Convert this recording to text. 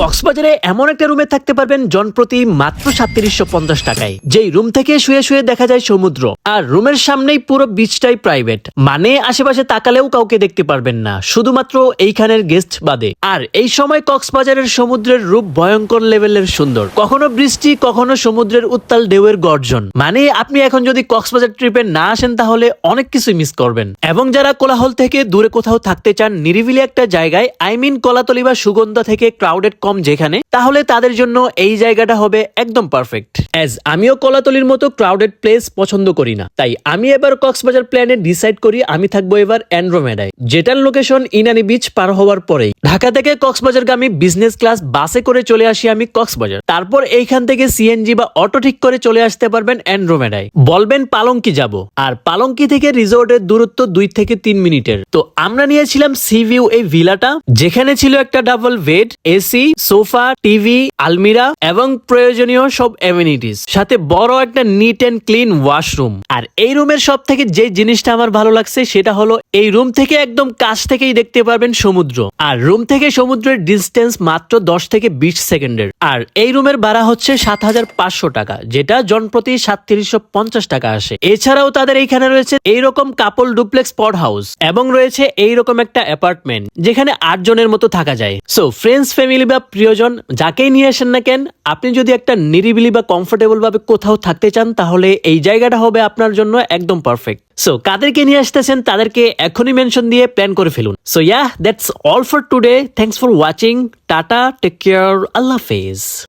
কক্সবাজারে এমন একটা রুমে থাকতে পারবেন জনপ্রতি মাত্র ৩৭৫০ টাকায়, যেই রুম থেকে শুয়ে শুয়ে দেখা যায় সমুদ্র, আর রুমের সামনেই পুরো বিচটাই প্রাইভেট, মানে আশেপাশে তাকালেও কাউকে দেখতে পারবেন না, শুধুমাত্র এইখানের গেস্ট বাদে। আর এই সময় কক্সবাজারের সমুদ্রের রূপ ভয়ঙ্কর লেভেলের সুন্দর, কখনো বৃষ্টি, কখনো সমুদ্রের উত্তাল ঢেউয়ের গর্জন। মানে আপনি এখন যদি কক্সবাজার ট্রিপে না আসেন তাহলে অনেক কিছুই মিস করবেন। এবং যারা কোলাহল থেকে দূরে কোথাও থাকতে চান, নিরিবিলি একটা জায়গায়, কলাতলি বা সুগন্ধা থেকে ক্রাউডেড কম যেখানে, তাহলে তাদের জন্য এই জায়গাটা হবে একদম পারফেক্ট। আমিও কলাতলির মতো ক্রাউডেড প্লেস পছন্দ করি না, তাই আমি এবার কক্সবাজার প্ল্যানে ডিসাইড করি আমি থাকবো এবার অ্যান্ড্রোমেডায়, যেটার লোকেশন ইনানি বিচ পার হওয়ার পরেই। ঢাকা থেকে কক্সবাজারগামী বিজনেস ক্লাস বাসে করে চলে আসি আমি কক্সবাজার, তারপর এইখান থেকে সিএনজি বা অটো ঠিক করে চলে আসতে পারবেন অ্যান্ড্রোমেডায়। বলবেন পালঙ্কি যাব, আর পালঙ্কি থেকে রিসোর্টের দূরত্ব 2 থেকে 3 মিনিটের। তো আমরা নিয়েছিলাম সি ভিউ এই ভিলাটা, যেখানে ছিল একটা double bed, AC, sofa, TV, আলমিরা এবং প্রয়োজনীয় সব এমিনিটিস, সাথে বড় একটা নিট এন্ড ক্লিন ওয়াশরুম। আর এই রুমের সব থেকে যে জিনিসটা আমার ভালো লাগছে সেটা হলো এই রুম থেকে একদম কাছ থেকেই দেখতে পারবেন সমুদ্র, আর রুম থেকে সমুদ্রের ডিস্টেন্স মাত্র 10 থেকে 20 সেকেন্ডের। আর এই রুমের ভাড়া হচ্ছে ৭৫০০ টাকা, যেটা জনপ্রতি ৩৭৫০ টাকা আসে। এছাড়াও তাদের এইখানে রয়েছে এইরকম কাপল ডুপ্লেক্স পড হাউস, এবং রয়েছে এইরকম একটা অ্যাপার্টমেন্ট যেখানে 8 জনের মতো থাকা যায়। সো ফ্রেন্ডস, ফ্যামিলি বা প্রিয়জন যাকেই নিয়ে আসেন না কেন, আপনি যদি একটা নিরিবিলি বা কমফোর্টেবল ভাবে কোথাও থাকতে চান, তাহলে এই জায়গাটা হবে আপনার জন্য একদম পারফেক্ট। সো কাদেরকে নিয়ে আসতেছেন তাদেরকে এখনই মেনশন দিয়ে প্ল্যান করে ফেলুন। So that's all for today. Thanks for watching. Tata, take care, Allah হাফেজ।